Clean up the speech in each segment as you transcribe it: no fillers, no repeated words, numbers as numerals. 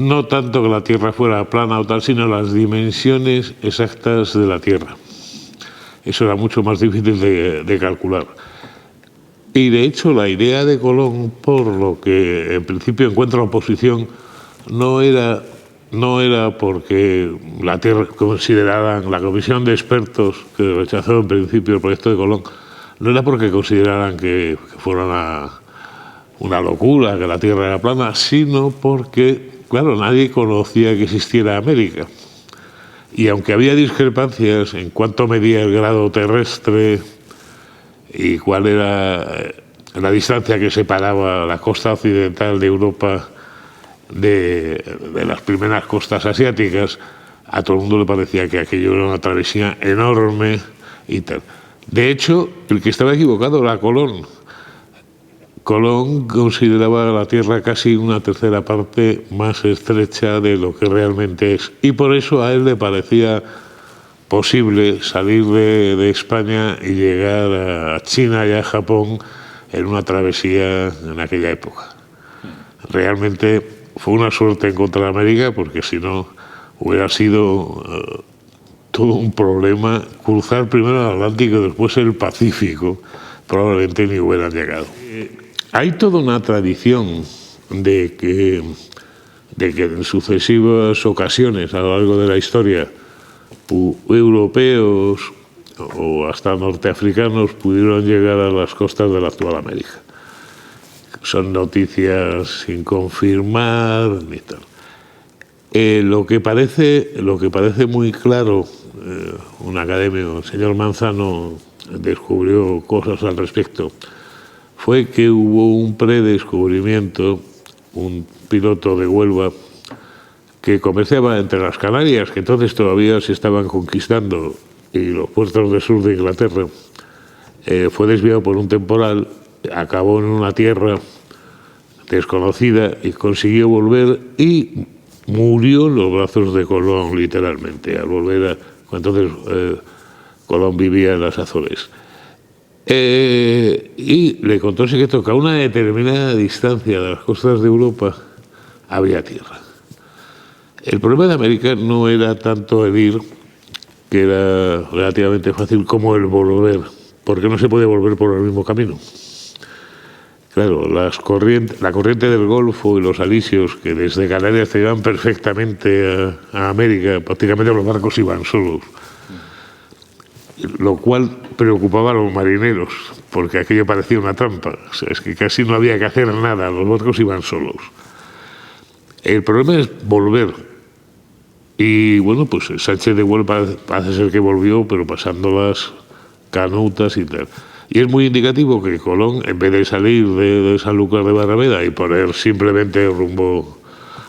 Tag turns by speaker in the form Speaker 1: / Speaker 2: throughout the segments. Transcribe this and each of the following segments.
Speaker 1: no tanto que la Tierra fuera plana o tal, sino las dimensiones exactas de la Tierra. Eso era mucho más difícil de calcular. Y de hecho la idea de Colón, por lo que en principio encuentra oposición, no era porque la Tierra consideraran, la comisión de expertos que rechazó en principio el proyecto de Colón, no era porque consideraran que fuera una locura, que la Tierra era plana, sino porque, claro, nadie conocía que existiera América. Y aunque había discrepancias en cuánto medía el grado terrestre y cuál era la distancia que separaba la costa occidental de Europa de las primeras costas asiáticas, a todo el mundo le parecía que aquello era una travesía enorme y tal. De hecho, el que estaba equivocado era Colón. Colón consideraba la Tierra casi una tercera parte más estrecha de lo que realmente es. Y por eso a él le parecía posible salir de España y llegar a China y a Japón en una travesía en aquella época. Realmente fue una suerte encontrar América, porque si no hubiera sido todo un problema cruzar primero el Atlántico y después el Pacífico. Probablemente ni hubieran llegado. Hay toda una tradición de que en sucesivas ocasiones a lo largo de la historia europeos o hasta norteafricanos pudieron llegar a las costas de la actual América. Son noticias sin confirmar ni tal. Lo que parece muy claro, un académico, el señor Manzano, descubrió cosas al respecto, fue que hubo un predescubrimiento, un piloto de Huelva que comerciaba entre las Canarias, que entonces todavía se estaban conquistando, y los puertos del sur de Inglaterra, fue desviado por un temporal, acabó en una tierra desconocida y consiguió volver y murió en los brazos de Colón, literalmente, al volver entonces Colón vivía en las Azores. Y le contó el secreto que a una determinada distancia de las costas de Europa había tierra. El problema de América no era tanto el ir, que era relativamente fácil, como el volver, porque no se puede volver por el mismo camino. Claro, la corriente del Golfo y los alisios, que desde Canarias te llevan perfectamente a América, prácticamente los barcos iban solos, lo cual preocupaba a los marineros, porque aquello parecía una trampa. O sea, es que casi no había que hacer nada, los barcos iban solos. El problema es volver. Y bueno, pues Sánchez de Huelva parece ser que volvió, pero pasando las canutas y tal. Y es muy indicativo que Colón, en vez de salir de Sanlúcar de Barrameda y poner simplemente rumbo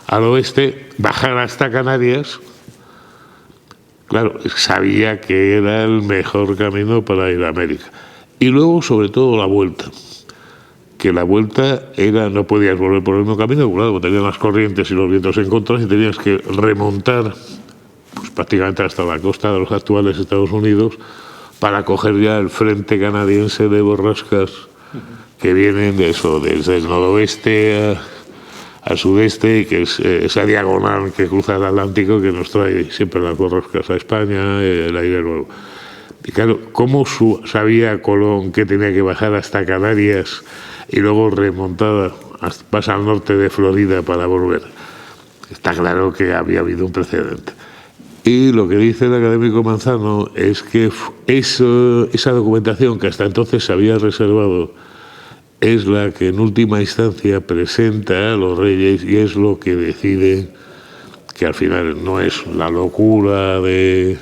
Speaker 1: al oeste, bajar hasta Canarias. Claro, sabía que era el mejor camino para ir a América. Y luego, sobre todo, la vuelta. Que la vuelta era, no podías volver por el mismo camino, claro, tenían las corrientes y los vientos en contra, y tenías que remontar pues, prácticamente hasta la costa de los actuales Estados Unidos para coger ya el frente canadiense de borrascas que vienen de eso, desde el noroeste al sudeste, que es esa diagonal que cruza el Atlántico, que nos trae siempre las borrascas a España, el aire nuevo. Y claro, ¿cómo sabía Colón que tenía que bajar hasta Canarias y luego remontada pasa al norte de Florida para volver? Está claro que había habido un precedente. Y lo que dice el académico Manzano es que esa documentación que hasta entonces se había reservado es la que en última instancia presenta a los reyes y es lo que decide que al final no es la locura de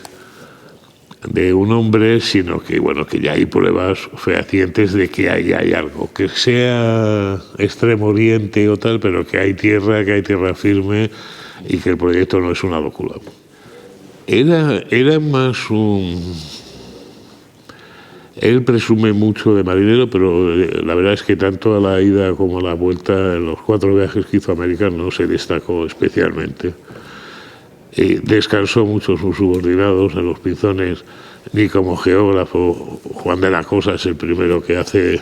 Speaker 1: un hombre, sino que bueno, que ya hay pruebas fehacientes de que hay algo, que sea Extremo Oriente o tal, pero que hay tierra firme y que el proyecto no es una locura. Era más un... Él presume mucho de marinero, pero la verdad es que tanto a la ida como a la vuelta, en los 4 viajes que hizo a América, no se destacó especialmente. Descansó mucho sus subordinados en los Pinzones, ni como geógrafo. Juan de la Cosa es el primero que hace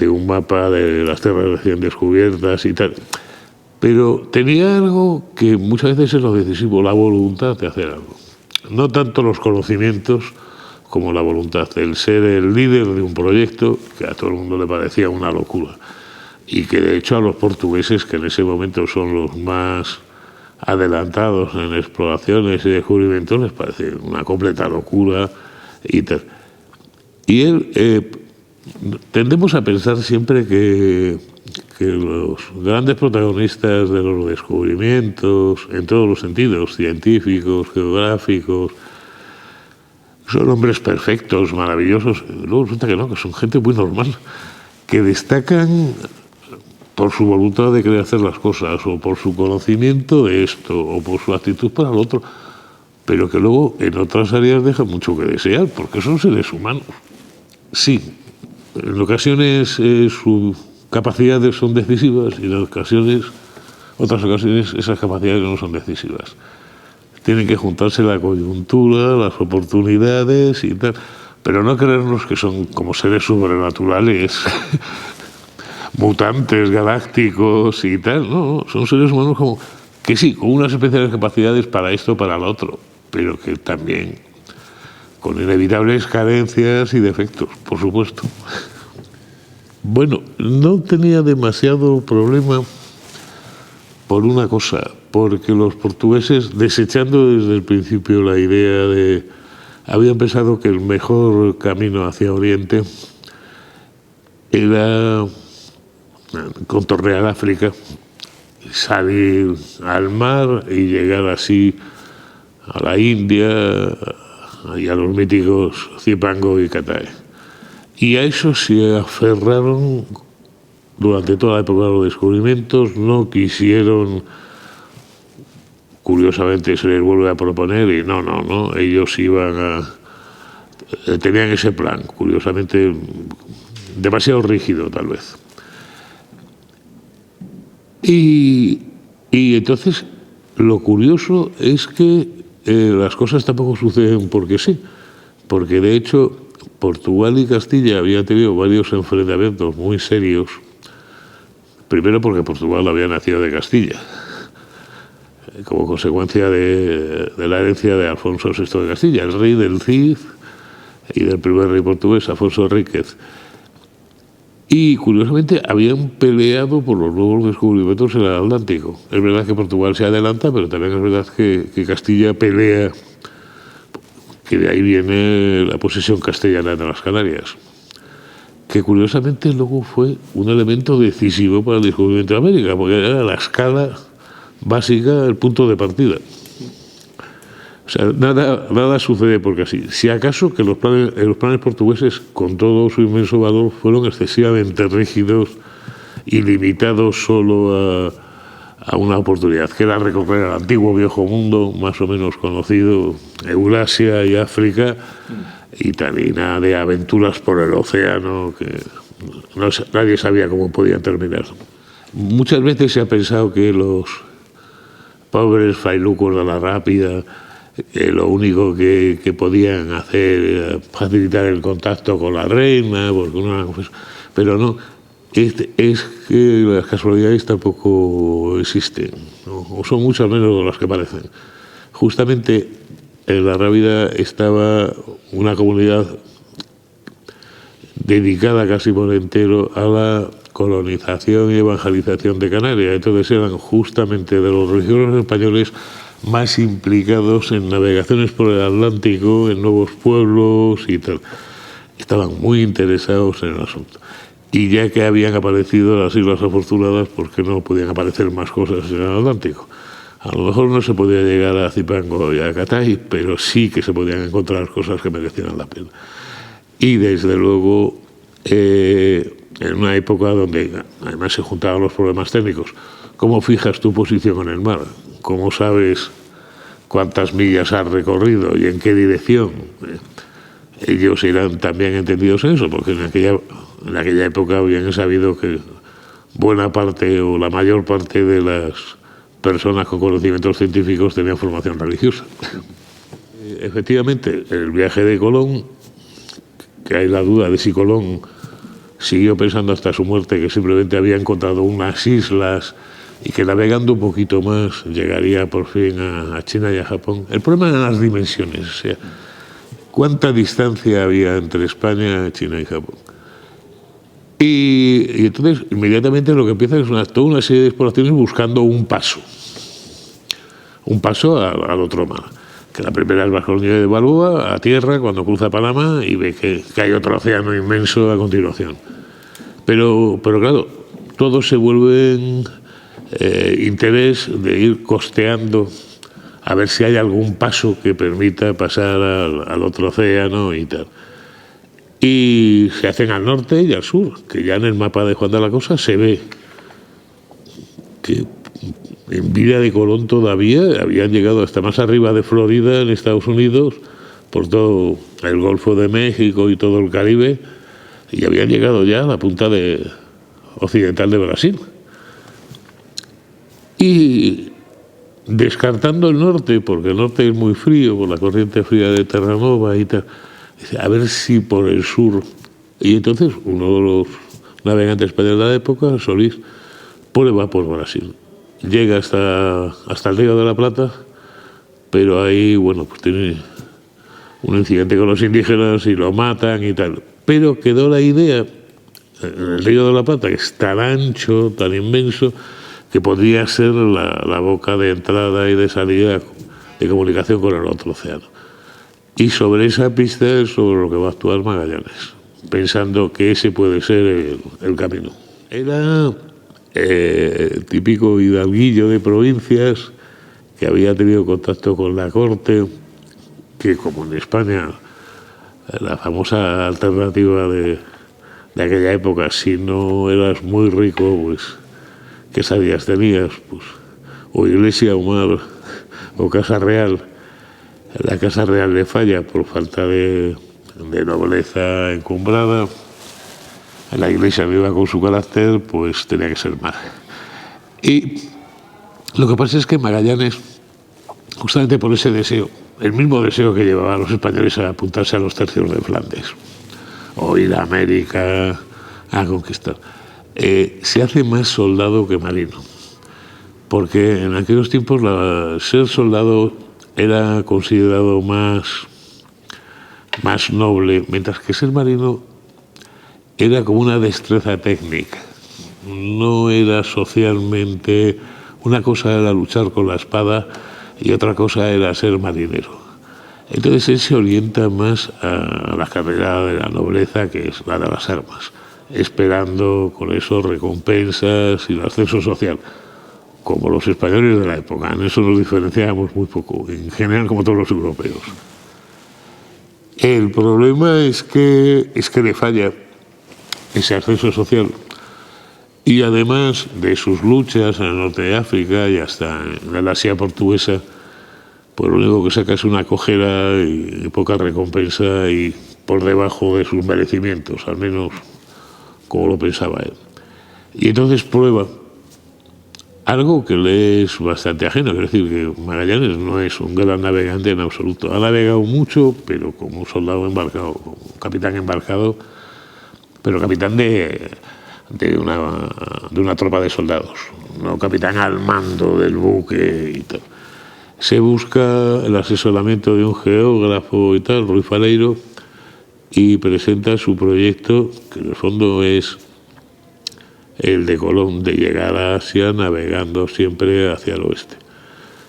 Speaker 1: un mapa de las tierras recién descubiertas y tal. Pero tenía algo que muchas veces es lo decisivo, la voluntad de hacer algo. No tanto los conocimientos como la voluntad, el ser el líder de un proyecto que a todo el mundo le parecía una locura. Y que de hecho a los portugueses, que en ese momento son los más adelantados en exploraciones y descubrimientos, les parece una completa locura y tal. Y él, tendemos a pensar siempre que los grandes protagonistas de los descubrimientos, en todos los sentidos, científicos, geográficos, son hombres perfectos, maravillosos. Luego resulta que no, que son gente muy normal, que destacan por su voluntad de querer hacer las cosas, o por su conocimiento de esto, o por su actitud para lo otro, pero que luego en otras áreas dejan mucho que desear, porque son seres humanos. Sí, en ocasiones sus capacidades son decisivas y en otras ocasiones esas capacidades no son decisivas. Tienen que juntarse la coyuntura, las oportunidades y tal, pero no creernos que son como seres sobrenaturales, mutantes, galácticos y tal. No, son seres humanos como que sí, con unas especiales capacidades para esto, para lo otro, pero que también con inevitables carencias y defectos, por supuesto. Bueno, no tenía demasiado problema por una cosa, porque los portugueses, desechando desde el principio la idea de... habían pensado que el mejor camino hacia Oriente era contornear África, salir al mar y llegar así a la India y a los míticos Cipango y Cathay. Y a eso se aferraron durante toda la época de los descubrimientos, no quisieron, curiosamente se les vuelve a proponer y no, ellos tenían ese plan, curiosamente demasiado rígido tal vez. Y entonces lo curioso es que las cosas tampoco suceden porque sí, porque de hecho Portugal y Castilla habían tenido varios enfrentamientos muy serios, primero porque Portugal había nacido de Castilla, como consecuencia de la herencia de Alfonso VI de Castilla, el rey del Cid y del primer rey portugués, Afonso Enríquez. Y curiosamente habían peleado por los nuevos descubrimientos en el Atlántico. Es verdad que Portugal se adelanta, pero también es verdad que Castilla pelea, que de ahí viene la posesión castellana de las Canarias, que curiosamente luego fue un elemento decisivo para el descubrimiento de América, porque era la escala básica, el punto de partida. O sea, nada sucede porque así. Si acaso que los planes portugueses, con todo su inmenso valor, fueron excesivamente rígidos y limitados solo a una oportunidad, que era recorrer el antiguo viejo mundo, más o menos conocido, Eurasia y África, y tal, y nada de aventuras por el océano, que nadie sabía cómo podían terminar. Muchas veces se ha pensado que los pobres frailucos de la Rápida, lo único que podían hacer era facilitar el contacto con la reina, pero no, es que las casualidades tampoco existen, ¿no? O son muchas menos de las que parecen. Justamente en la Rábida estaba una comunidad dedicada casi por entero a la colonización y evangelización de Canarias. Entonces eran justamente de los religiosos españoles más implicados en navegaciones por el Atlántico, en nuevos pueblos y tal. Estaban muy interesados en el asunto. Y ya que habían aparecido las Islas Afortunadas, ¿por qué no podían aparecer más cosas en el Atlántico? A lo mejor no se podía llegar a Cipango y a Cathay, pero sí que se podían encontrar cosas que merecieran la pena. Y desde luego, en una época donde además se juntaban los problemas técnicos, ¿cómo fijas tu posición en el mar? ¿Cómo sabes cuántas millas has recorrido y en qué dirección? Ellos eran también entendidos en eso, porque en aquella época habían sabido que buena parte o la mayor parte de las personas con conocimientos científicos tenían formación religiosa. Efectivamente, el viaje de Colón, que hay la duda de si Colón siguió pensando hasta su muerte que simplemente había encontrado unas islas y que navegando un poquito más llegaría por fin a China y a Japón. El problema eran las dimensiones, o sea, cuánta distancia había entre España, China y Japón. Y entonces, inmediatamente lo que empieza es toda una serie de exploraciones buscando un paso al otro mar. Que la primera es bajo el nivel de Balboa, a tierra, cuando cruza Panamá y ve que hay otro océano inmenso a continuación. Pero claro, todo se vuelve interés de ir costeando a ver si hay algún paso que permita pasar al otro océano y tal. Y se hacen al norte y al sur, que ya en el mapa de Juan de la Cosa se ve que en vida de Colón todavía habían llegado hasta más arriba de Florida, en Estados Unidos, por todo el Golfo de México y todo el Caribe, y habían llegado ya a la punta occidental de Brasil. Y descartando el norte, porque el norte es muy frío, por la corriente fría de Terranova y tal, a ver si por el sur. Y entonces uno de los navegantes españoles de la época, Solís, va por Brasil. Llega hasta el Río de la Plata, pero ahí, bueno, pues tiene un incidente con los indígenas y lo matan y tal. Pero quedó la idea, en el Río de la Plata, que es tan ancho, tan inmenso, que podría ser la boca de entrada y de salida de comunicación con el otro océano. Y sobre esa pista es sobre lo que va a actuar Magallanes, pensando que ese puede ser el camino. Era típico hidalguillo de provincias que había tenido contacto con la corte, que como en España, la famosa alternativa de aquella época, si no eras muy rico, pues ¿qué sabías? Tenías pues o iglesia o mar o casa real. La casa real le falla por falta de nobleza encumbrada. La iglesia viva con su carácter, pues tenía que ser mar. Y lo que pasa es que Magallanes, justamente por ese deseo, el mismo deseo que llevaba a los españoles a apuntarse a los tercios de Flandes, o ir a América a conquistar, se hace más soldado que marino. Porque en aquellos tiempos ser soldado era considerado más noble, mientras que ser marino era como una destreza técnica. No era socialmente... Una cosa era luchar con la espada y otra cosa era ser marinero. Entonces él se orienta más a la carrera de la nobleza, que es la de las armas, esperando con eso recompensas y el ascenso social, como los españoles de la época. En eso nos diferenciamos muy poco, en general como todos los europeos. El problema es que le falla ese ascenso social, y además de sus luchas en el norte de África y hasta en el Asia portuguesa, pues lo único que saca es una cojera y poca recompensa y por debajo de sus merecimientos, al menos como lo pensaba él. Y entonces prueba algo que le es bastante ajeno, es decir, que Magallanes no es un gran navegante en absoluto. Ha navegado mucho, pero como un soldado embarcado, como un capitán embarcado, pero capitán de una tropa de soldados, no capitán al mando del buque y tal. Se busca el asesoramiento de un geógrafo y tal, Ruy Faleiro, y presenta su proyecto, que en el fondo es el de Colón, de llegar a Asia navegando siempre hacia el oeste.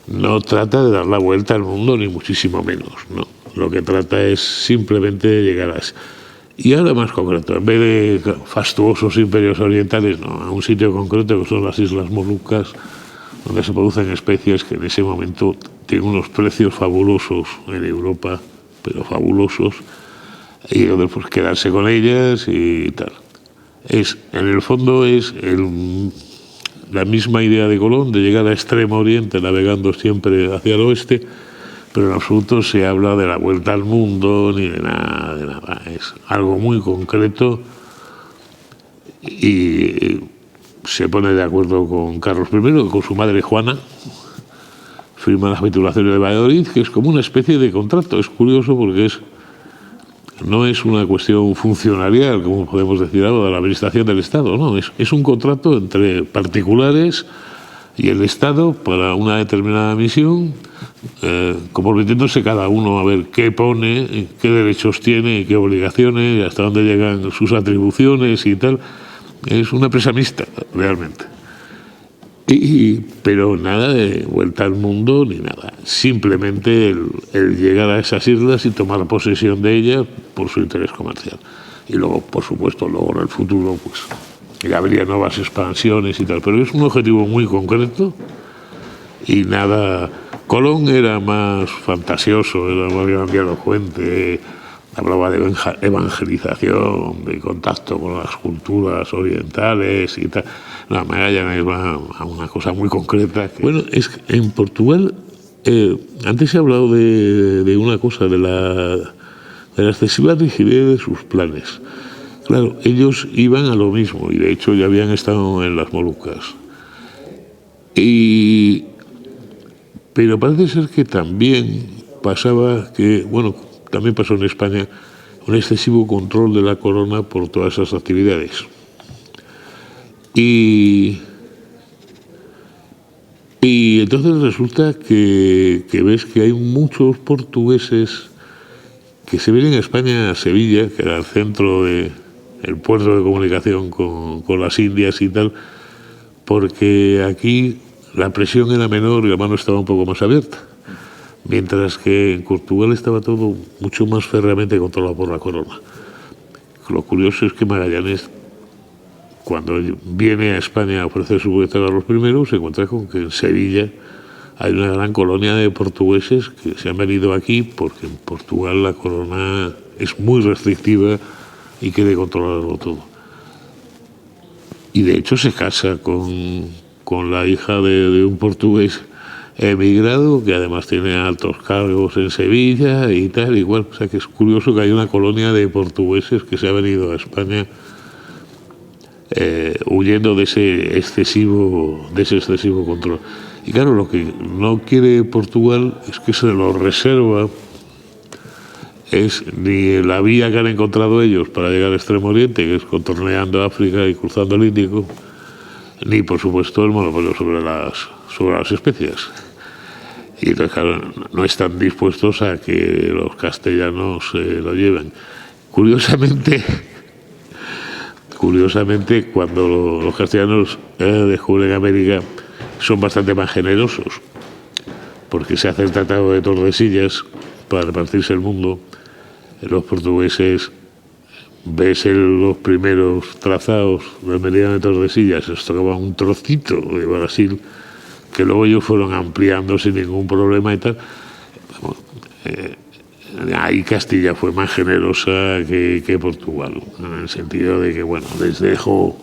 Speaker 1: No trata de dar la vuelta al mundo, ni muchísimo menos, no. Lo que trata es simplemente de llegar a Asia. Y ahora más concreto, en vez de fastuosos imperios orientales, no, a un sitio concreto que son las Islas Molucas, donde se producen especies que en ese momento tienen unos precios fabulosos en Europa, pero fabulosos, y donde pues quedarse con ellas y tal. En el fondo es la misma idea de Colón, de llegar a Extremo Oriente navegando siempre hacia el oeste, pero en absoluto se habla de la vuelta al mundo ni de nada. Es algo muy concreto y se pone de acuerdo con Carlos I, con su madre Juana, firma las capitulaciones de Valladolid, que es como una especie de contrato. Es curioso porque no es una cuestión funcionarial, como podemos decir ahora, de la administración del Estado, no, es un contrato entre particulares y el Estado para una determinada misión, comprometiéndose cada uno a ver qué pone, qué derechos tiene, qué obligaciones, hasta dónde llegan sus atribuciones y tal. Es una empresa mixta, realmente. Pero nada de vuelta al mundo ni nada. Simplemente el llegar a esas islas y tomar posesión de ellas por su interés comercial. Y luego, por supuesto, luego en el futuro, pues ya habría nuevas expansiones y tal. Pero es un objetivo muy concreto y nada. Colón era más fantasioso, era más grandilocuente, hablaba de evangelización, de contacto con las culturas orientales y tal. No, Magallanes va a una cosa muy concreta. Bueno, es que en Portugal, antes he hablado de una cosa, de la excesiva rigidez de sus planes. Claro, ellos iban a lo mismo y de hecho ya habían estado en las Molucas. Pero parece ser que también pasaba que, bueno, también pasó en España, un excesivo control de la corona por todas esas actividades. Y entonces resulta que ves que hay muchos portugueses que se vienen a España, a Sevilla, que era el centro el puerto de comunicación con las Indias y tal, porque aquí la presión era menor y la mano estaba un poco más abierta. Mientras que en Portugal estaba todo mucho más férreamente controlado por la corona. Lo curioso es que Magallanes, cuando viene a España a ofrecer su búsqueda a los primeros, se encuentra con que en Sevilla hay una gran colonia de portugueses que se han venido aquí porque en Portugal la corona es muy restrictiva y quiere controlarlo todo. Y de hecho se casa con la hija de un portugués emigrado, que además tiene altos cargos en Sevilla y tal, igual. O sea que es curioso que hay una colonia de portugueses que se ha venido a España huyendo de ese excesivo control. Y claro, lo que no quiere Portugal es que se lo reserva, es ni la vía que han encontrado ellos para llegar al Extremo Oriente, que es contorneando África y cruzando el Índico, ni por supuesto el monopolio sobre las especias. Y entonces, claro, no están dispuestos a que los castellanos lo lleven. Curiosamente, cuando los castellanos descubren América, son bastante más generosos, porque se hace el Tratado de Tordesillas para repartirse el mundo. Los portugueses, ves los primeros trazados del meridiano de Tordesillas, se tocaba un trocito de Brasil, que luego ellos fueron ampliando sin ningún problema y tal. Bueno, ahí Castilla fue más generosa que Portugal, en el sentido de que, bueno, les dejó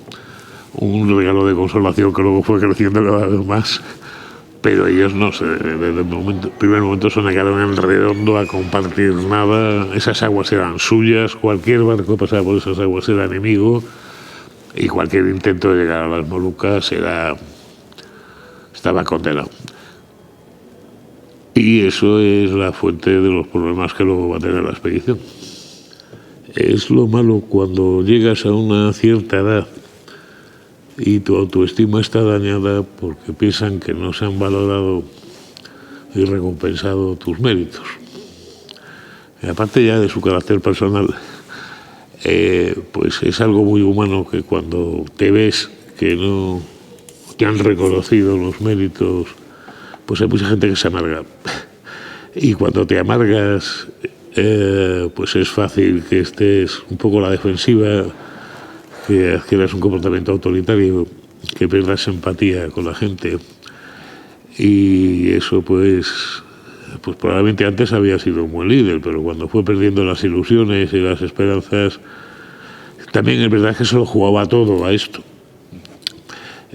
Speaker 1: un regalo de consolación que luego fue creciendo cada vez más, pero ellos no sé, desde el primer momento se negaron en redondo a compartir nada. Esas aguas eran suyas, cualquier barco que pasaba por esas aguas era enemigo, y cualquier intento de llegar a las Molucas estaba condenado. Y eso es la fuente de los problemas que luego va a tener la expedición. Es lo malo cuando llegas a una cierta edad y tu autoestima está dañada porque piensan que no se han valorado y recompensado tus méritos. Y aparte ya de su carácter personal, pues es algo muy humano que cuando te ves que no te han reconocido los méritos, pues hay mucha gente que se amarga. Y cuando te amargas, pues es fácil que estés un poco a la defensiva, que adquieras un comportamiento autoritario, que pierdas empatía con la gente. Y eso pues probablemente antes había sido un buen líder, pero cuando fue perdiendo las ilusiones y las esperanzas, también es verdad que se lo jugaba todo a esto.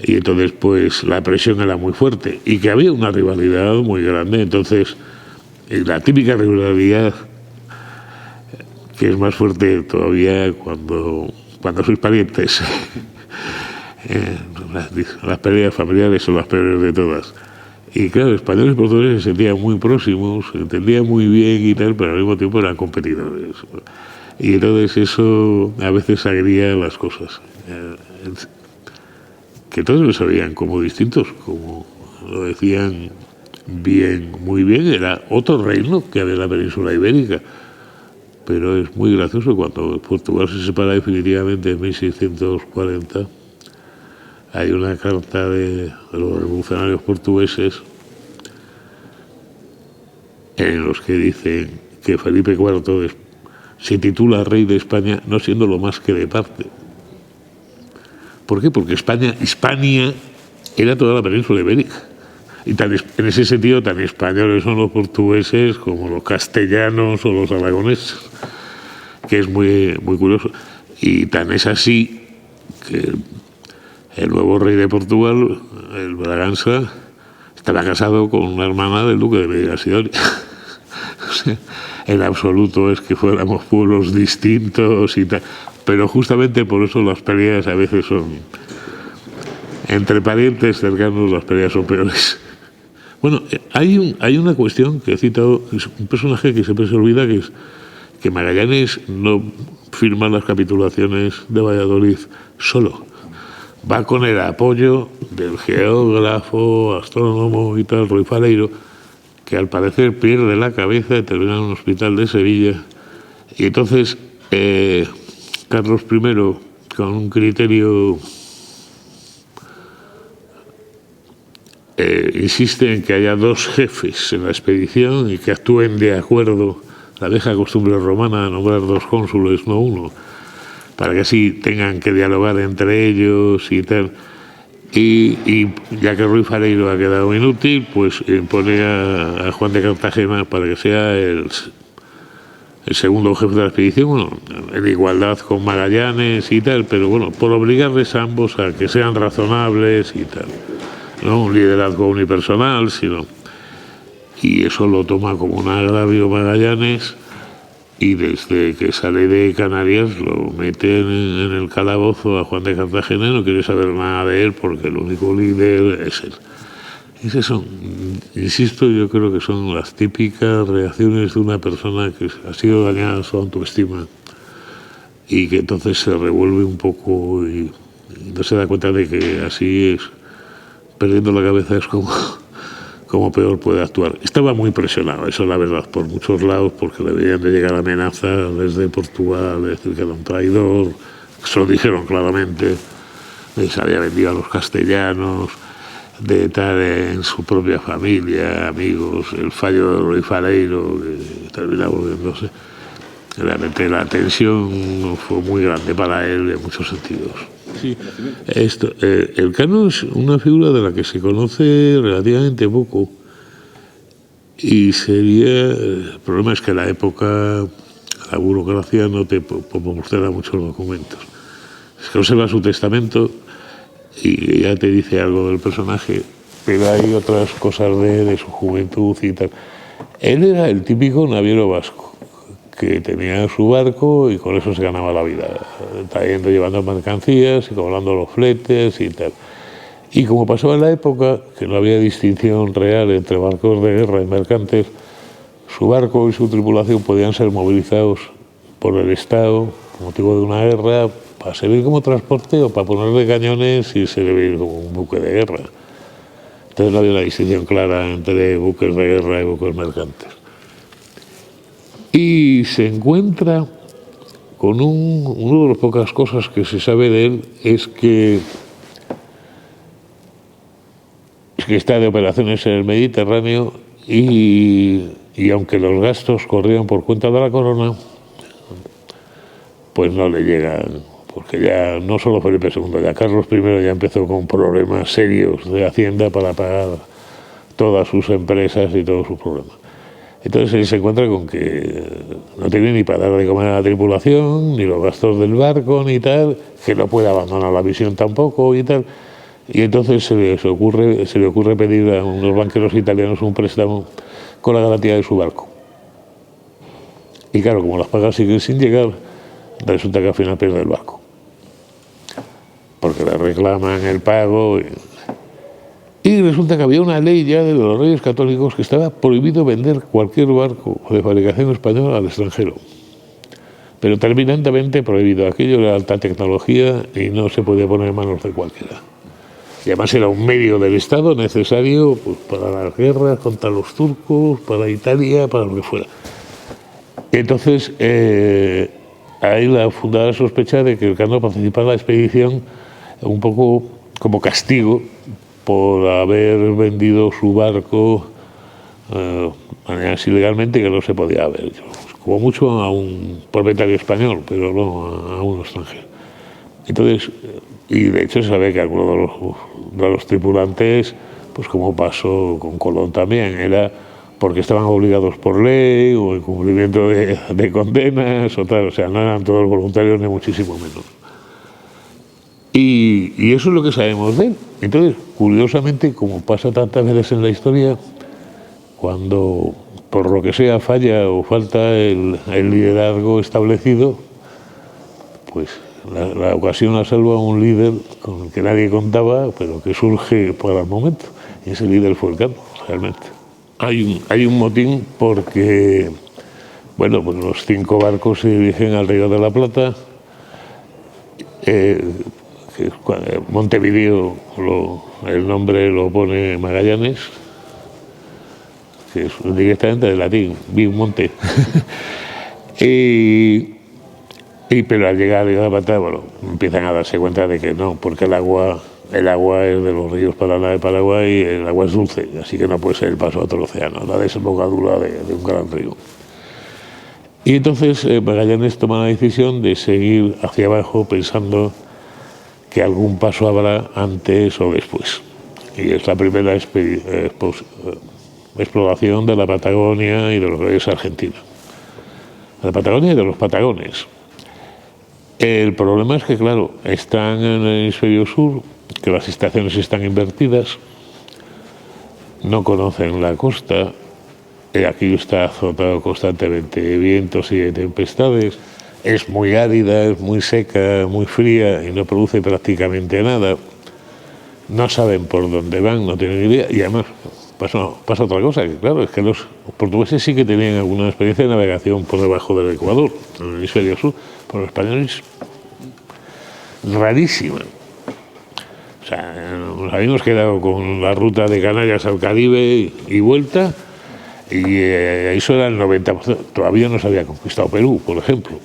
Speaker 1: Y entonces pues la presión era muy fuerte y que había una rivalidad muy grande. Entonces la típica rivalidad que es más fuerte todavía cuando sois parientes. Las peleas familiares son las peores de todas. Y claro, españoles y portugueses se sentían muy próximos, se entendían muy bien y tal, pero al mismo tiempo eran competidores. Y entonces eso a veces agría las cosas. Que todos los veían como distintos, como lo decían bien, muy bien, era otro reino que había en la península ibérica. Pero es muy gracioso cuando Portugal se separa definitivamente en 1640. Hay una carta de los revolucionarios portugueses en los que dicen que Felipe IV se titula rey de España no siendo lo más que de parte. ¿Por qué? Porque Hispania era toda la península ibérica. Y en ese sentido tan españoles son los portugueses como los castellanos o los aragoneses, que es muy, muy curioso. Y tan es así que el nuevo rey de Portugal, el Bragança, estaba casado con una hermana del duque de Medina Sidonia. O sea, en absoluto es que fuéramos pueblos distintos y tal. Pero justamente por eso las peleas a veces son... Entre parientes cercanos las peleas son peores. Bueno, hay una cuestión que he citado, es un personaje que siempre se olvida, que es que Magallanes no firma las capitulaciones de Valladolid solo. Va con el apoyo del geógrafo, astrónomo y tal, Ruy Faleiro, que al parecer pierde la cabeza y termina en un hospital de Sevilla. Y entonces Carlos I, con un criterio... insiste en que haya dos jefes en la expedición y que actúen de acuerdo, la vieja costumbre romana de nombrar dos cónsules, no uno, para que así tengan que dialogar entre ellos y tal. Y ya que Ruy Faleiro ha quedado inútil, pues pone a Juan de Cartagena para que sea el segundo jefe de la expedición, bueno, en igualdad con Magallanes y tal, pero bueno, por obligarles a ambos a que sean razonables y tal. No un liderazgo unipersonal, sino... Y eso lo toma como un agravio Magallanes, y desde que sale de Canarias lo meten en el calabozo a Juan de Cartagena y no quiere saber nada de él porque el único líder es él. Esas son, insisto, yo creo que son las típicas reacciones de una persona que ha sido dañada en su autoestima y que entonces se revuelve un poco y no se da cuenta de que así es. Perdiendo la cabeza es como peor puede actuar. Estaba muy presionado, eso es la verdad, por muchos lados, porque le veían de llegar amenazas desde Portugal, de decir que era un traidor, se lo dijeron claramente, les había vendido a los castellanos, de estar en su propia familia, amigos, el fallo de Ruy Faleiro, que termina volviéndose. Realmente la tensión fue muy grande para él en muchos sentidos. Sí, el Cano es una figura de la que se conoce relativamente poco y sería... El problema es que en la época la burocracia no te proporciona muchos documentos. Se conserva su testamento y ya te dice algo del personaje, pero hay otras cosas de su juventud y tal. Él era el típico naviero vasco, que tenía su barco y con eso se ganaba la vida, trayendo, llevando mercancías y cobrando los fletes y tal. Y como pasaba en la época, que no había distinción real entre barcos de guerra y mercantes, su barco y su tripulación podían ser movilizados por el Estado, por motivo de una guerra, para servir como transporte o para ponerle cañones y servir como un buque de guerra. Entonces no había una distinción clara entre buques de guerra y buques mercantes. Y se encuentra con una de las pocas cosas que se sabe de él, es que está de operaciones en el Mediterráneo y aunque los gastos corrían por cuenta de la corona, pues no le llegan, porque ya no solo Felipe II, ya Carlos I ya empezó con problemas serios de Hacienda para pagar todas sus empresas y todos sus problemas. Entonces él se encuentra con que no tiene ni para dar de comer a la tripulación, ni los gastos del barco, ni tal, que no puede abandonar la misión tampoco y tal. Y entonces se le ocurre pedir a unos banqueros italianos un préstamo con la garantía de su barco. Y claro, como las pagas siguen sin llegar, resulta que al final pierde el barco. Porque le reclaman el pago. Y resulta que había una ley ya de los reyes católicos que estaba prohibido vender cualquier barco de fabricación española al extranjero. Pero terminantemente prohibido. Aquello era alta tecnología y no se podía poner en manos de cualquiera. Y además era un medio del Estado necesario pues, para las guerras contra los turcos, para Italia, para lo que fuera. Entonces, hay la fundada sospecha de que Elcano participaba en la expedición un poco como castigo por haber vendido su barco maneras ilegalmente, que no se podía haber hecho. Como mucho a un propietario español, pero no a un extranjero. Entonces, y de hecho se sabe que algunos de los tripulantes, pues como pasó con Colón también, era porque estaban obligados por ley o en cumplimiento de condenas o tal, o sea, no eran todos voluntarios ni muchísimo menos. Y eso es lo que sabemos de él. Entonces, curiosamente, como pasa tantas veces en la historia, cuando por lo que sea falla o falta el liderazgo establecido, pues la ocasión la salva un líder con el que nadie contaba, pero que surge para el momento. Y ese líder fue Elcano, realmente. Hay un motín porque, bueno, pues los 5 barcos se dirigen al Río de la Plata. Montevideo, el nombre lo pone Magallanes, que es directamente del latín, vi un monte. Pero al llegar a la Plata, bueno, empiezan a darse cuenta de que no, porque el agua es de los ríos Paraná de Paraguay y el agua es dulce, así que no puede ser el paso a otro océano, la desembocadura de un gran río. Y entonces Magallanes toma la decisión de seguir hacia abajo pensando que algún paso habrá antes o después. Y es la primera exploración de la Patagonia y de lo que es Argentina. De la Patagonia y de los Patagones. El problema es que, claro, están en el hemisferio sur, que las estaciones están invertidas, no conocen la costa, aquí está azotado constantemente de vientos y de tempestades, es muy árida, es muy seca, muy fría y no produce prácticamente nada. No saben por dónde van, no tienen idea, y además pasa otra cosa, que claro, es que los portugueses sí que tenían alguna experiencia de navegación por debajo del Ecuador, en el hemisferio sur, pero los españoles rarísima. O sea, nos habíamos quedado con la ruta de Canarias al Caribe y vuelta, y eso era el 90%. Todavía no se había conquistado Perú, por ejemplo.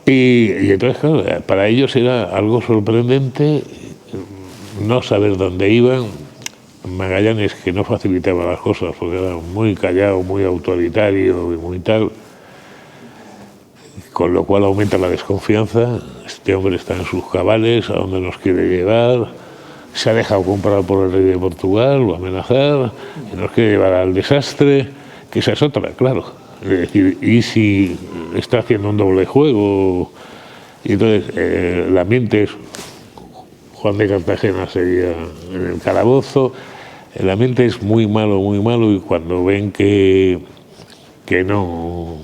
Speaker 1: Y entonces, claro, para ellos era algo sorprendente no saber dónde iban. Magallanes, que no facilitaba las cosas porque era muy callado, muy autoritario y muy tal, con lo cual aumenta la desconfianza. Este hombre está en sus cabales, a dónde nos quiere llevar, se ha dejado comprar por el rey de Portugal o amenazar, y nos quiere llevar al desastre, que esa es otra, claro. Es decir, ¿y si está haciendo un doble juego? Y entonces el ambiente es... Juan de Cartagena seguía en el calabozo, el ambiente es muy malo, y cuando ven que no,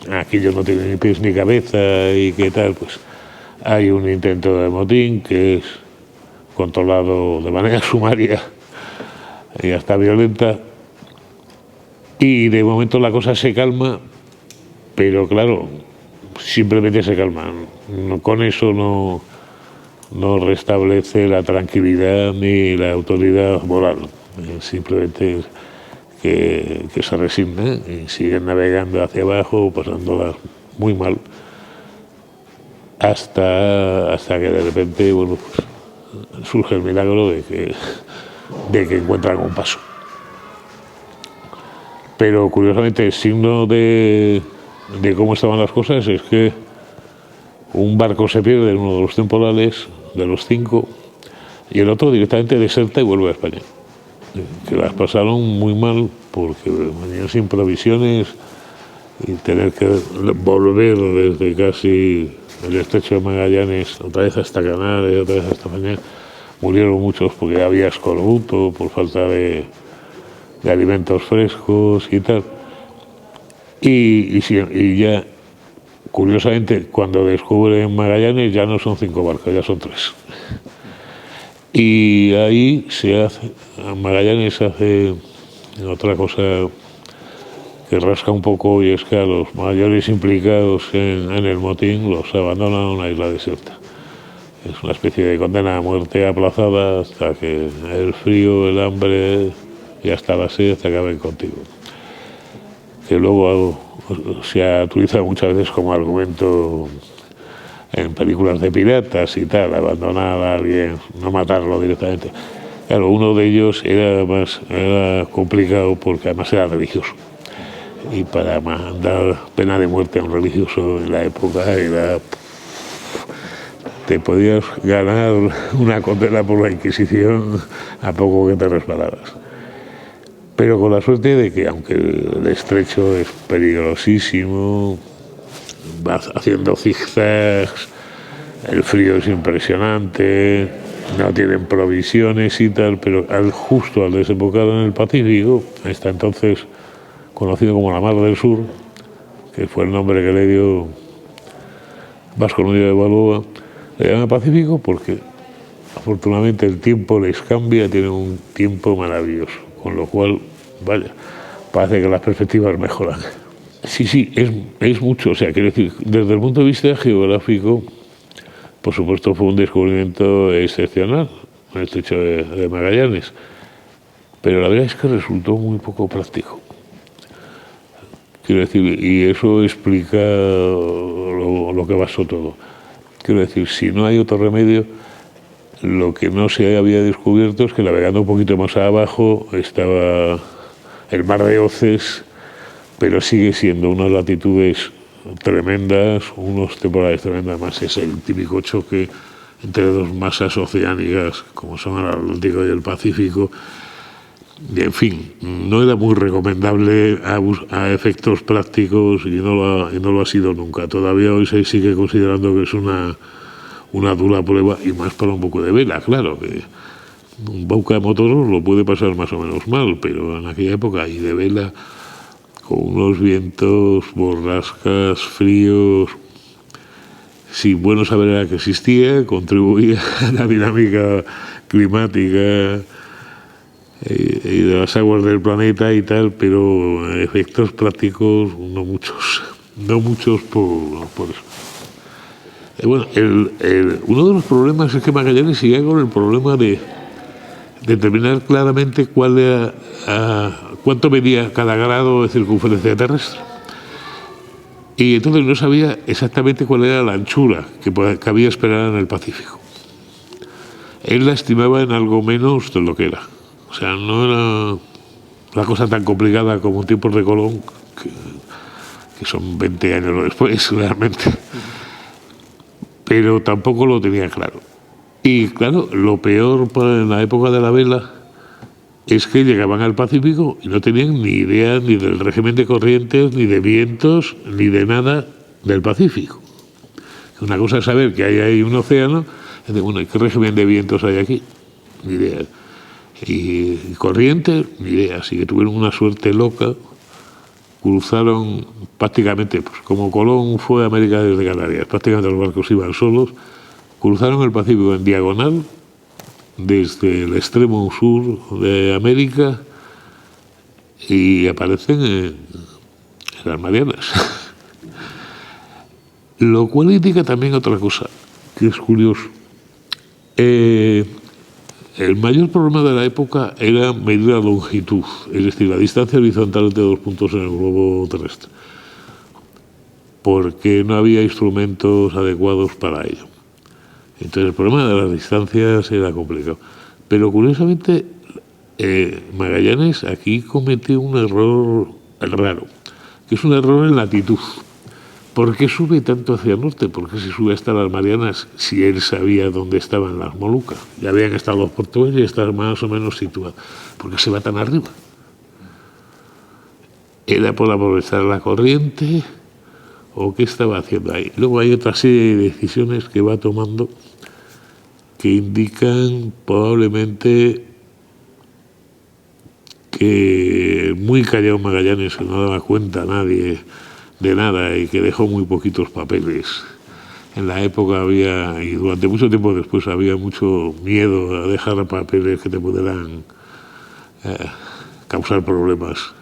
Speaker 1: aquello no tiene ni pies ni cabeza y que tal, pues hay un intento de motín que es controlado de manera sumaria y hasta violenta, y de momento la cosa se calma, pero claro, simplemente se calma, con eso no restablece la tranquilidad ni la autoridad moral, simplemente que se resigna y siguen navegando hacia abajo, pasándolas muy mal, hasta que de repente, bueno, pues, surge el milagro de que encuentran un paso. Pero curiosamente el signo de cómo estaban las cosas es que un barco se pierde en uno de los temporales, de los 5, y el otro directamente deserta y vuelve a España. Que las pasaron muy mal porque venían sin provisiones y tener que volver desde casi el estrecho de Magallanes otra vez hasta Canarias, otra vez hasta España. Murieron muchos porque había escorbuto por falta de alimentos frescos y tal. Y ya, curiosamente, cuando descubren Magallanes ya no son 5 barcos, ya son 3. Y ahí Magallanes hace otra cosa que rasca un poco, y es que a los mayores implicados en el motín los abandonan a una isla desierta. Es una especie de condena a muerte aplazada hasta que el frío, el hambre y hasta la sed te acaben contigo. Que luego se ha utilizado muchas veces como argumento en películas de piratas y tal, abandonar a alguien, no matarlo directamente. Claro, uno de ellos era complicado porque además era religioso. Y para mandar pena de muerte a un religioso en la época te podías ganar una condena por la Inquisición a poco que te resbalaras. Pero con la suerte de que, aunque el estrecho es peligrosísimo, vas haciendo zigzags, el frío es impresionante, no tienen provisiones y tal, pero justo al desembocar en el Pacífico, hasta entonces conocido como la Mar del Sur, que fue el nombre que le dio Vasco Núñez de Balboa, le llaman Pacífico porque afortunadamente el tiempo les cambia, tienen un tiempo maravilloso, con lo cual, vaya, parece que las perspectivas mejoran. Sí, es mucho, o sea, quiero decir, desde el punto de vista geográfico, por supuesto fue un descubrimiento excepcional, el estrecho de Magallanes, pero la verdad es que resultó muy poco práctico. Quiero decir, y eso explica lo que basó todo. Quiero decir, si no hay otro remedio, lo que no se había descubierto es que navegando un poquito más abajo estaba el mar de Oces, pero sigue siendo unas latitudes tremendas, unos temporales tremendas, más es el típico choque entre dos masas oceánicas como son el Atlántico y el Pacífico. Y, en fin, no era muy recomendable a efectos prácticos y no lo ha sido nunca. Todavía hoy se sigue considerando que es una dura prueba, y más para un buque de vela, claro, que un buque a motor lo puede pasar más o menos mal, pero en aquella época, y de vela, con unos vientos, borrascas, fríos, sin bueno saber a qué existía, contribuía a la dinámica climática y de las aguas del planeta y tal, pero efectos prácticos no muchos por eso. Bueno, uno de los problemas es que Magallanes sigue con el problema de determinar claramente cuánto medía cada grado de circunferencia terrestre. Y entonces no sabía exactamente cuál era la anchura que cabía esperar en el Pacífico. Él la estimaba en algo menos de lo que era. O sea, no era una cosa tan complicada como tiempos de Colón, que son 20 años después, realmente. Pero tampoco lo tenía claro. Y claro, lo peor en la época de la vela es que llegaban al Pacífico y no tenían ni idea ni del régimen de corrientes, ni de vientos, ni de nada del Pacífico. Una cosa es saber que hay ahí un océano, y bueno, ¿qué régimen de vientos hay aquí? Ni idea. Y corrientes, ni idea. Así que tuvieron una suerte loca, cruzaron prácticamente, pues como Colón fue a América desde Canarias, prácticamente los barcos iban solos, cruzaron el Pacífico en diagonal desde el extremo sur de América y aparecen en las Marianas. Lo cual indica también otra cosa, que es curioso. El mayor problema de la época era medir la longitud, es decir, la distancia horizontal entre dos puntos en el globo terrestre, porque no había instrumentos adecuados para ello. Entonces el problema de las distancias era complicado. Pero curiosamente Magallanes aquí cometió un error raro, que es un error en latitud. ¿Por qué sube tanto hacia el norte? ¿Por qué se sube hasta las Marianas si él sabía dónde estaban las Molucas? Ya habían estado los portugueses y estaban más o menos situados. ¿Por qué se va tan arriba? ¿Era por aprovechar la corriente o qué estaba haciendo ahí? Luego hay otra serie de decisiones que va tomando que indican probablemente que muy callado Magallanes, que no daba cuenta a nadie de nada y que dejó muy poquitos papeles. En la época había, y durante mucho tiempo después, había mucho miedo a dejar papeles que te pudieran causar problemas.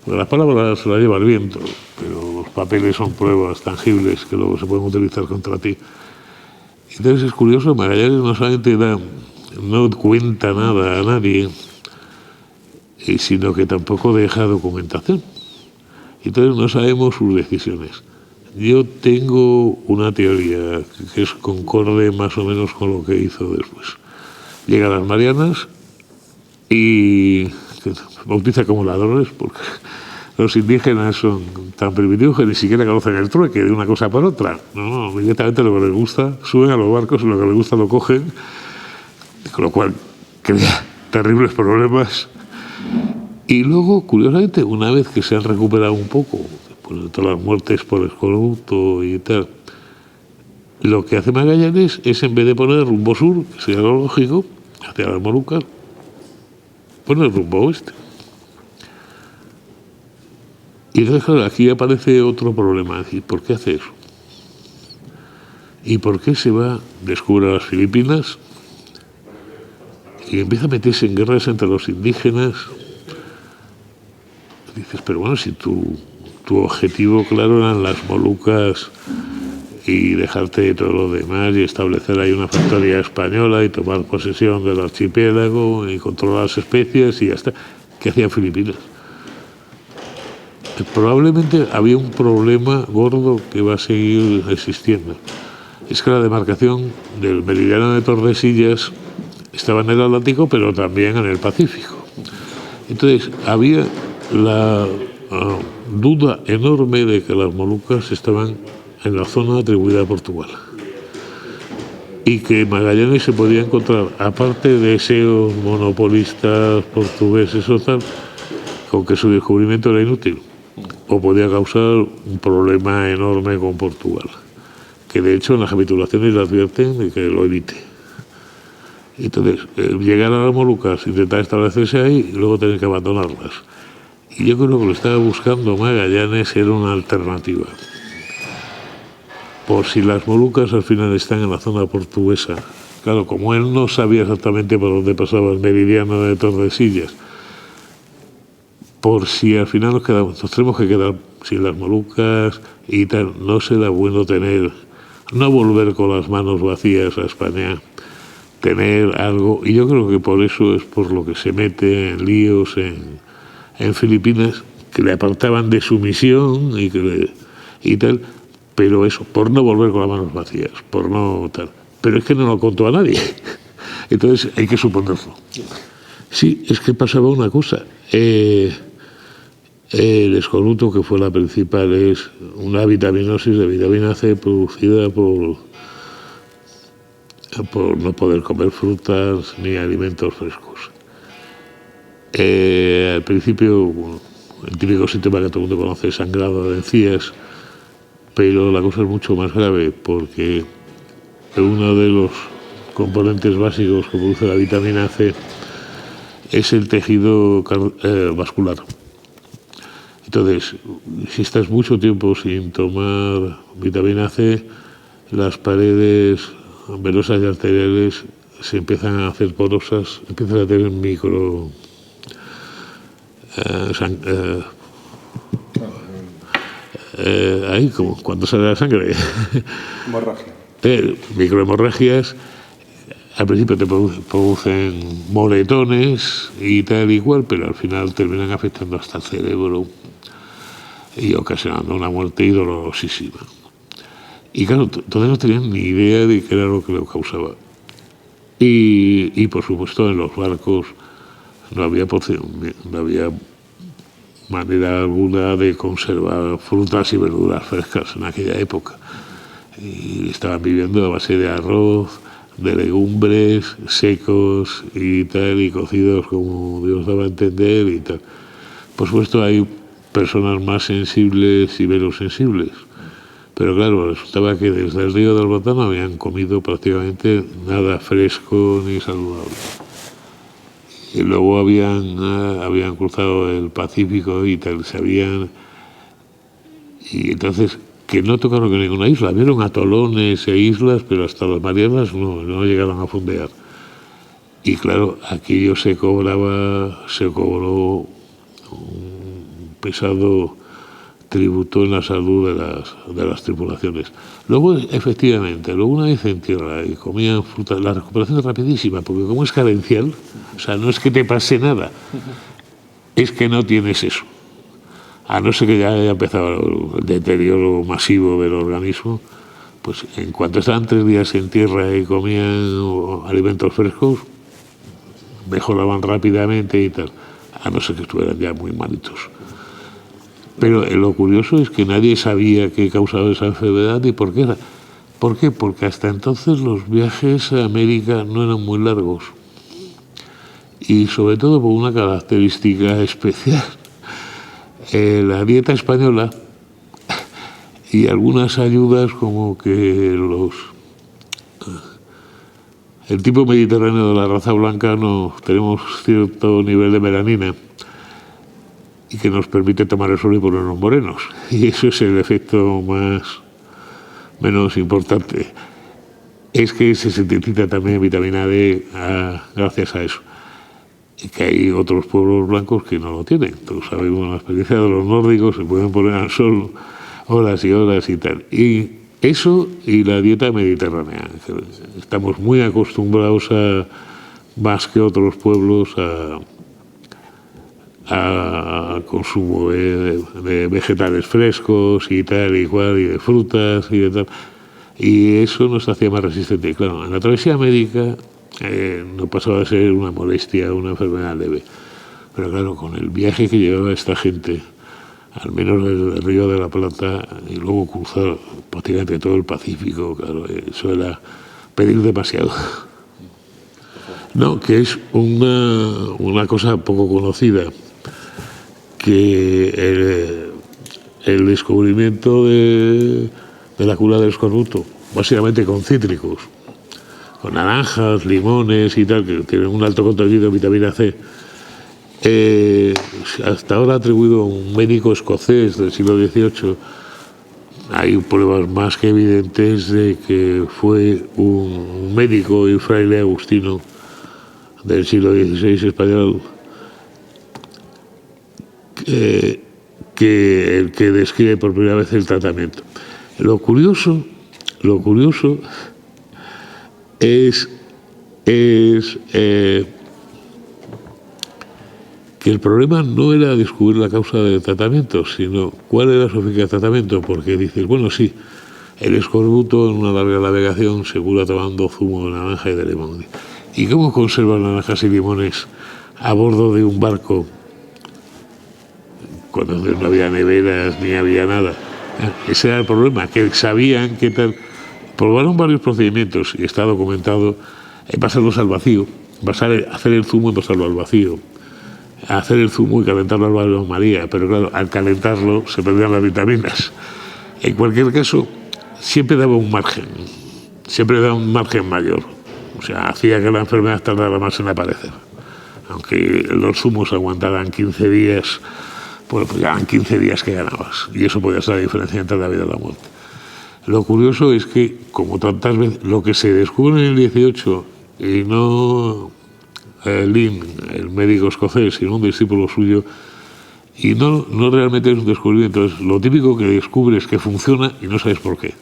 Speaker 1: Porque las palabras se las lleva el viento, pero los papeles son pruebas tangibles que luego se pueden utilizar contra ti. Entonces es curioso, Magallanes no solamente no cuenta nada a nadie, sino que tampoco deja documentación. Entonces no sabemos sus decisiones. Yo tengo una teoría que es concorde más o menos con lo que hizo después. Llega a las Marianas y bautiza como ladrones, porque los indígenas son tan primitivos que ni siquiera conocen el trueque de una cosa por otra. No, directamente lo que les gusta, suben a los barcos, lo que les gusta lo cogen, con lo cual crea terribles problemas. Y luego, curiosamente, una vez que se han recuperado un poco, después de todas las muertes por escorbuto y tal, lo que hace Magallanes es, en vez de poner rumbo sur, que sería lo lógico, hacia las Molucas, poner rumbo oeste. Y entonces, claro, aquí aparece otro problema, es decir, ¿por qué hace eso? ¿Y por qué se va, descubre las Filipinas y empieza a meterse en guerras entre los indígenas? Dices, pero bueno, si tu objetivo claro eran las Molucas y dejarte de todo lo demás y establecer ahí una factoría española y tomar posesión del archipiélago y controlar las especies y ya está, ¿qué hacían Filipinas? Probablemente había un problema gordo que va a seguir existiendo. Es que la demarcación del meridiano de Tordesillas estaba en el Atlántico, pero también en el Pacífico. Entonces, había la duda enorme de que las Molucas estaban en la zona atribuida a Portugal y que Magallanes se podía encontrar, aparte de esos monopolistas portugueses o tal, con que su descubrimiento era inútil o podía causar un problema enorme con Portugal, que de hecho en las capitulaciones le advierten de que lo evite. Entonces, llegar a las Molucas, intentar establecerse ahí y luego tener que abandonarlas. Y yo creo que lo estaba buscando Magallanes era una alternativa. Por si las Molucas al final están en la zona portuguesa. Claro, como él no sabía exactamente por dónde pasaba el meridiano de Tordesillas, por si al final nos tenemos que quedar sin las Molucas y tal, no será bueno no volver con las manos vacías a España, tener algo, y yo creo que por eso es por lo que se mete en líos en Filipinas, que le apartaban de su misión y tal, pero eso, por no volver con las manos vacías, por no tal. Pero es que no lo contó a nadie, entonces hay que suponerlo. Sí, es que pasaba una cosa. El escorbuto, que fue la principal, es una vitaminosis de vitamina C producida por no poder comer frutas ni alimentos frescos. Al principio, el típico síntoma que todo el mundo conoce es sangrado de encías, pero la cosa es mucho más grave porque uno de los componentes básicos que produce la vitamina C es el tejido vascular. Entonces, si estás mucho tiempo sin tomar vitamina C, las paredes venosas y arteriales se empiezan a hacer porosas, empiezan a tener ahí como cuando sale la sangre.
Speaker 2: Hemorragia.
Speaker 1: Microhemorragias. Al principio te producen moretones y tal y cual, pero al final terminan afectando hasta el cerebro y ocasionando una muerte dolorosísima. Y claro, todavía no tenían ni idea de qué era lo que lo causaba. Y por supuesto en los barcos no había manera alguna de conservar frutas y verduras frescas en aquella época. Y estaban viviendo a base de arroz, de legumbres secos y tal, y cocidos como Dios daba a entender y tal. Por supuesto hay personas más sensibles y menos sensibles, pero claro, resultaba que desde el río del Batán no habían comido prácticamente nada fresco ni saludable. Y luego habían cruzado el Pacífico y tal, y entonces que no tocaron en ninguna isla, vieron atolones e islas, pero hasta las Marianas no llegaron a fondear. Y claro, aquello se cobró un pesado tributó en la salud de las tripulaciones. Luego, efectivamente, una vez en tierra y comían fruta, la recuperación es rapidísima, porque como es carencial, o sea, no es que te pase nada, es que no tienes eso. A no ser que ya haya empezado el deterioro masivo del organismo, pues en cuanto estaban 3 días en tierra y comían alimentos frescos, mejoraban rápidamente y tal, a no ser que estuvieran ya muy malitos. Pero lo curioso es que nadie sabía qué causaba esa enfermedad y por qué era. ¿Por qué? Porque hasta entonces los viajes a América no eran muy largos. Y sobre todo por una característica especial. La dieta española y algunas ayudas como que el tipo mediterráneo de la raza blanca tenemos cierto nivel de melanina y que nos permite tomar el sol y ponernos morenos. Y eso es el efecto menos importante. Es que se sintetiza también vitamina D gracias a eso. Y que hay otros pueblos blancos que no lo tienen. Todos sabemos la experiencia de los nórdicos, se pueden poner al sol horas y horas y tal. Y eso y la dieta mediterránea. Estamos muy acostumbrados más que otros pueblos a consumo de vegetales frescos y tal y cual, y de frutas y de tal. Y eso nos hacía más resistentes. Claro, en la travesía médica no pasaba a ser una molestia, una enfermedad leve. Pero claro, con el viaje que llevaba esta gente, al menos desde el Río de la Plata, y luego cruzar prácticamente todo el Pacífico, claro, eso era pedir demasiado. No, que es una cosa poco conocida, que el descubrimiento de la cura del escorbuto, básicamente con cítricos, con naranjas, limones y tal, que tienen un alto contenido de vitamina C, hasta ahora atribuido a un médico escocés del siglo XVIII. Hay pruebas más que evidentes de que fue un médico y fraile agustino del siglo XVI español, que el que describe por primera vez el tratamiento. Lo curioso es que el problema no era descubrir la causa del tratamiento, sino cuál era su eficacia de tratamiento, porque dices, bueno, sí, el escorbuto en una larga navegación se cura tomando zumo de naranja y de limón. ¿Y cómo conservan naranjas y limones a bordo de un barco cuando no había neveras ni había nada? Ese era el problema, que sabían que tal. Probaron varios procedimientos y está documentado, pasarlos al vacío, hacer el zumo y pasarlo al vacío, hacer el zumo y calentarlo al baño María, pero claro, al calentarlo se perdían las vitaminas. En cualquier caso, siempre daba un margen mayor, o sea, hacía que la enfermedad tardara más en aparecer. Aunque los zumos aguantaran 15 días, pues ya 15 días que ganabas, y eso podía ser la diferencia entre la vida y la muerte. Lo curioso es que, como tantas veces, lo que se descubre en el 18, y no Lynn, el médico escocés, sino un discípulo suyo, y no realmente es un descubrimiento, es lo típico que descubres que funciona y no sabes por qué.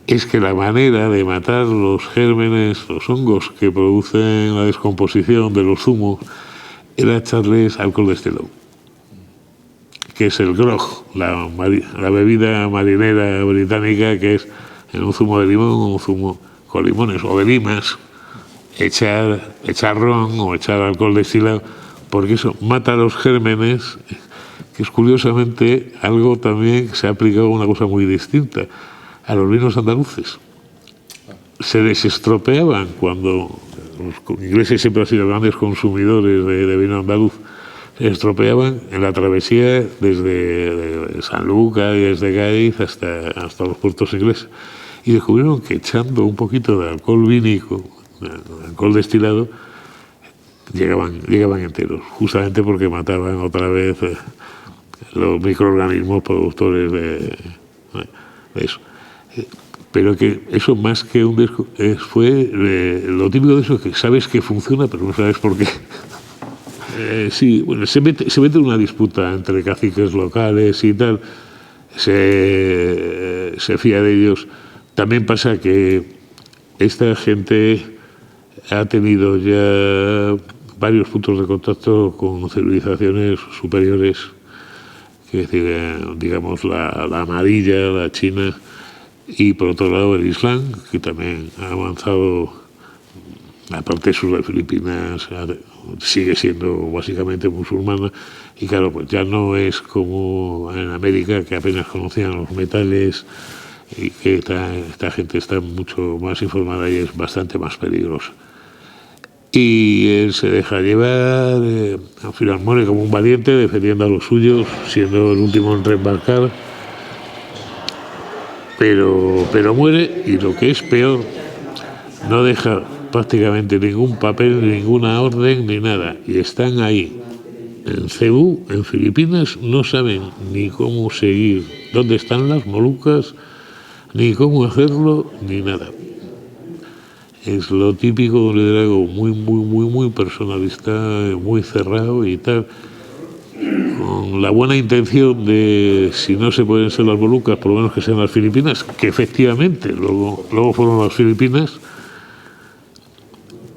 Speaker 1: Es que la manera de matar los gérmenes, los hongos que producen la descomposición de los zumos, era echarles alcohol destilado, que es el grog, la bebida marinera británica, que es en un zumo de limón o un zumo con limones o de limas, echar ron o echar alcohol destilado, porque eso mata a los gérmenes, que es curiosamente algo también que se ha aplicado a una cosa muy distinta, a los vinos andaluces. Se les estropeaban cuando los ingleses siempre han sido grandes consumidores de vino andaluz. Se estropeaban en la travesía desde Sanlúcar y desde Cádiz hasta los puertos ingleses. Y descubrieron que echando un poquito de alcohol vínico, de alcohol destilado, llegaban enteros, justamente porque mataban otra vez los microorganismos productores de eso. Pero que eso más que fue lo típico de eso, que sabes que funciona, pero no sabes por qué. Sí, bueno, se mete en una disputa entre caciques locales y tal, se fía de ellos. También pasa que esta gente ha tenido ya varios puntos de contacto con civilizaciones superiores, que es decir, digamos la amarilla, la china, y por otro lado el Islam, que también ha avanzado, aparte sur de Filipinas, sigue siendo básicamente musulmana, y claro, pues ya no es como en América, que apenas conocían los metales, y que esta gente está mucho más informada y es bastante más peligrosa. Y él se deja llevar, al final muere como un valiente, defendiendo a los suyos, siendo el último en reembarcar, pero muere, y lo que es peor, no deja prácticamente ningún papel, ninguna orden, ni nada, y están ahí, en Cebú, en Filipinas, no saben ni cómo seguir, dónde están las Molucas, ni cómo hacerlo, ni nada. Es lo típico de un liderazgo muy personalista, muy cerrado y tal, con la buena intención de, si no se pueden ser las Molucas, por lo menos que sean las Filipinas, que efectivamente luego fueron las Filipinas,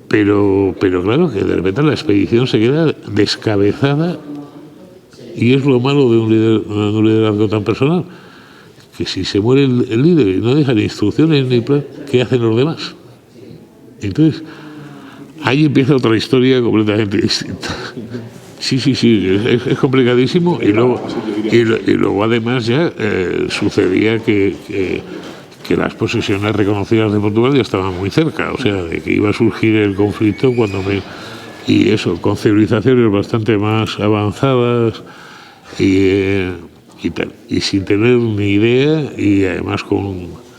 Speaker 1: pero claro, que de repente la expedición se queda descabezada, y es lo malo de un liderazgo tan personal, que si se muere el líder y no deja ni instrucciones ni plan, ¿qué hacen los demás? Entonces, ahí empieza otra historia completamente distinta. Sí, es complicadísimo, y luego además ya sucedía que las posesiones reconocidas de Portugal ya estaban muy cerca, o sea, de que iba a surgir el conflicto y eso, con civilizaciones bastante más avanzadas y tal, y sin tener ni idea, y además con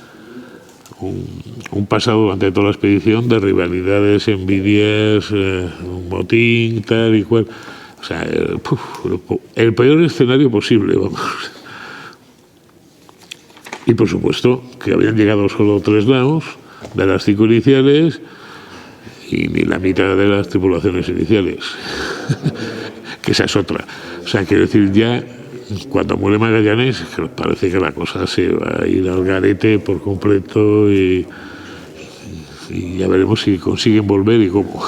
Speaker 1: un pasado durante toda la expedición de rivalidades, envidias, un motín, tal y cual. O sea, el peor escenario posible, vamos. Y por supuesto que habían llegado solo 3 naos de las 5 iniciales, y ni la mitad de las tripulaciones iniciales. Que esa es otra. O sea, quiero decir, ya cuando muere Magallanes, parece que la cosa se va a ir al garete por completo, y ya veremos si consiguen volver y cómo.